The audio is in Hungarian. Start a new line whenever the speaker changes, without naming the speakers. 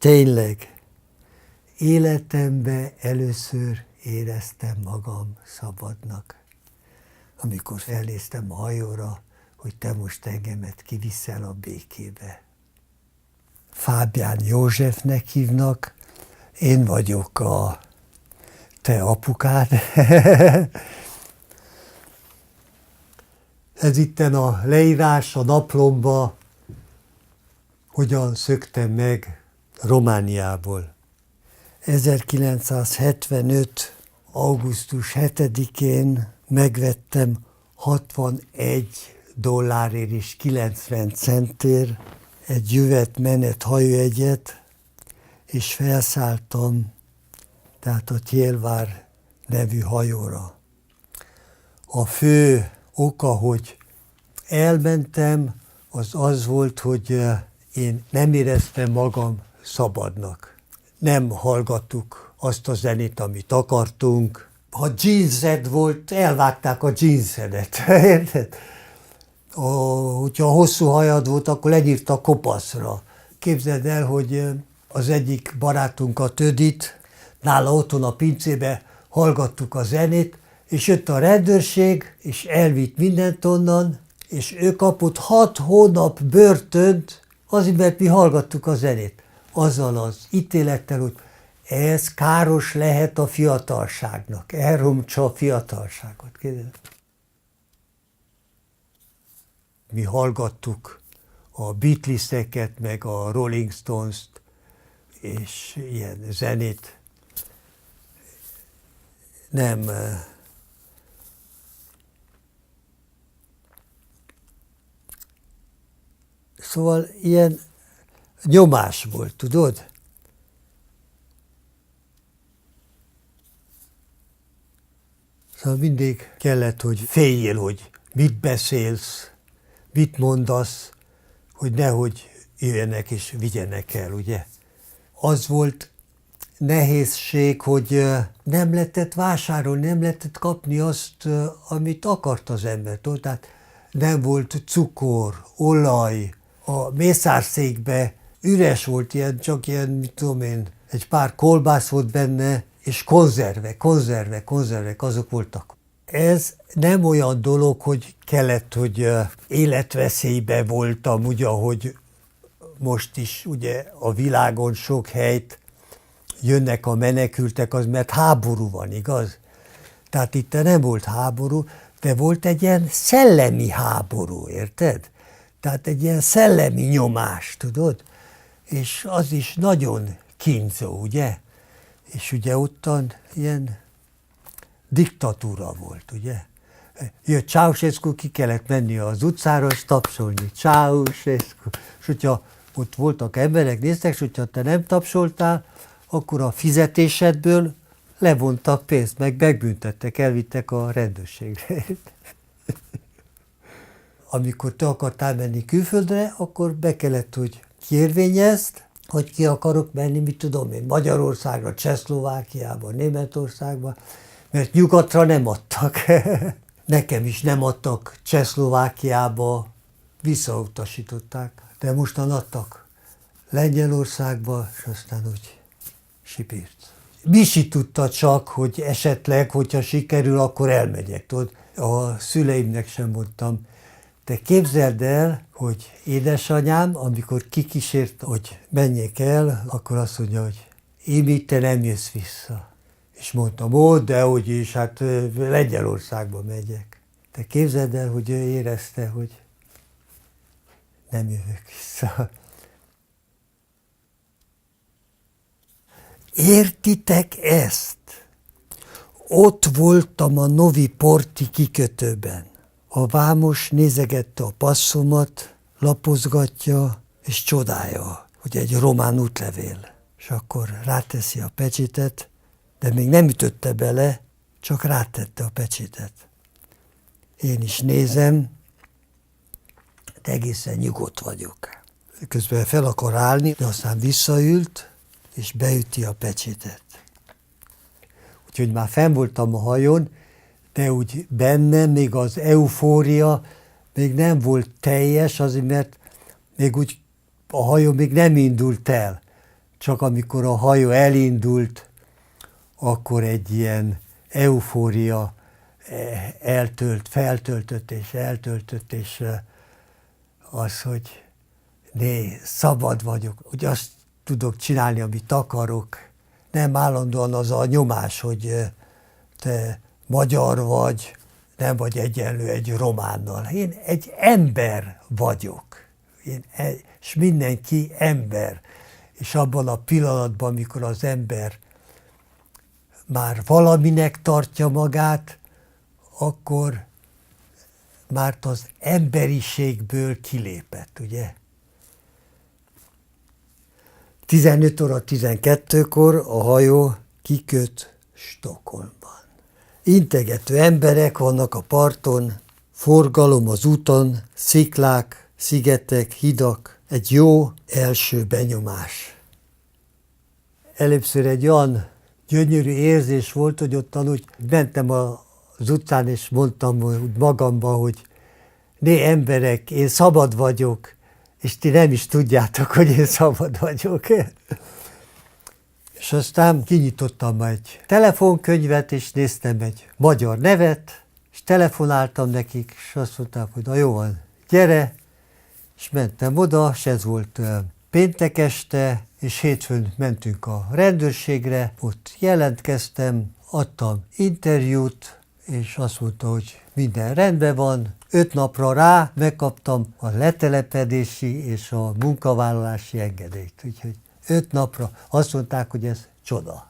tényleg, életemben először éreztem magam szabadnak, amikor elnéztem a hajóra, hogy te most engemet kiviszel a békébe. Fábián Józsefnek hívnak, én vagyok a te apukád. Ez itten a leírás a naplomba, hogyan szöktem meg Romániából. 1975. augusztus 7-én megvettem $61 és 90 centért egy jövet-menet hajójegyet, és felszálltam, tehát a Tjelvár nevű hajóra. A fő oka, hogy elmentem, az volt, hogy én nem éreztem magam szabadnak. Nem hallgattuk azt a zenét, amit akartunk. Ha jeansed volt, elvágták a jeansedet, érted? Hogyha hosszú hajad volt, akkor lenyírta kopaszra. Képzeld el, hogy az egyik barátunk, a Tödit, nála otthon a pincébe hallgattuk a zenét, és jött a rendőrség, és elvitt mindent onnan, és ő kapott 6 hónap börtönt, azért, mert mi hallgattuk a zenét. Azzal az ítélettel, hogy ez káros lehet a fiatalságnak, elrontsa a fiatalságot. Mi hallgattuk a Beatleseket, meg a Rolling Stones-t, és ilyen zenét. Nem... Szóval ilyen nyomás volt, tudod? Szóval mindig kellett, hogy féljél, hogy mit beszélsz, mit mondasz, hogy nehogy jöjjenek és vigyenek el, ugye? Az volt nehézség, hogy nem lehetett vásárolni, nem lehetett kapni azt, amit akart az ember. Tehát nem volt cukor, olaj, a mészárszékbe üres volt ilyen, csak ilyen, mit tudom én, egy pár kolbász volt benne, és konzervek, azok voltak. Ez nem olyan dolog, hogy kellett, hogy életveszélybe voltam, ugye, ahogy most is ugye a világon sok helyt jönnek a menekültek, az mert háború van, igaz? Tehát itt nem volt háború, de volt egy ilyen szellemi háború, érted? Tehát egy ilyen szellemi nyomás, tudod? És az is nagyon kínzó, ugye? És ugye ottan ilyen diktatúra volt, ugye? Jött Ceausescu, ki kellett menni az utcára, és tapsolni. Ceausescu. És hogyha ott voltak emberek, néztek, és hogyha te nem tapsoltál, akkor a fizetésedből levontak pénzt, meg megbüntettek, elvittek a rendőrségre. Amikor te akartál menni külföldre, akkor be kellett, hogy kérvényezd, hogy ki akarok menni, mit tudom én, Magyarországra, Csehszlovákiába, Németországba, mert nyugatra nem adtak. Nekem is nem adtak Csehszlovákiába, visszautasították, de mostan adtak Lengyelországba, és aztán úgy sipírt. Misi tudta csak, hogy esetleg, hogyha sikerül, akkor elmegyek. Tudod? A szüleimnek sem mondtam. De képzeld el, hogy édesanyám, amikor kikísért, hogy menjek el, akkor azt mondja, hogy Imi, te nem jössz vissza. És mondtam, dehogy is, hát Lengyelországba megyek. De képzeld el, hogy ő érezte, hogy nem jövök vissza. Értitek ezt? Ott voltam a Novi Porti kikötőben. A vámos nézegette a passzomat, lapozgatja, és csodálja, hogy egy román útlevél. És akkor ráteszi a pecsétet, de még nem ütötte bele, csak rátette a pecsétet. Én is nézem, de egészen nyugodt vagyok. Közben fel akar állni, de aztán visszaült, és beüti a pecsétet. Úgyhogy már fenn voltam a hajón, de úgy bennem még az eufória még nem volt teljes, azért mert még úgy a hajó még nem indult el. csak amikor a hajó elindult, akkor egy ilyen eufória feltöltött, és az, hogy szabad vagyok, hogy azt tudok csinálni, amit akarok. Nem állandóan az a nyomás, hogy te magyar vagy, nem vagy egyenlő egy románnal. Én egy ember vagyok, és mindenki ember. És abban a pillanatban, amikor az ember már valaminek tartja magát, akkor már az emberiségből kilépett, ugye? 15 óra 12-kor a hajó kiköt Stockholmban. Integető emberek vannak a parton, forgalom az úton, sziklák, szigetek, hidak, egy jó első benyomás. Először egy olyan gyönyörű érzés volt, hogy ottan úgy mentem az utcán, és mondtam magamban, hogy emberek, én szabad vagyok, és ti nem is tudjátok, hogy én szabad vagyok. És aztán kinyitottam egy telefonkönyvet, és néztem egy magyar nevet, és telefonáltam nekik, és azt mondták, hogy na jó van, gyere, és mentem oda, és ez volt péntek este, és hétfőn mentünk a rendőrségre, ott jelentkeztem, adtam interjút, és azt mondta, hogy minden rendben van. 5 napra rá megkaptam a letelepedési és a munkavállalási engedélyt. Úgyhogy 5 napra azt mondták, hogy ez csoda.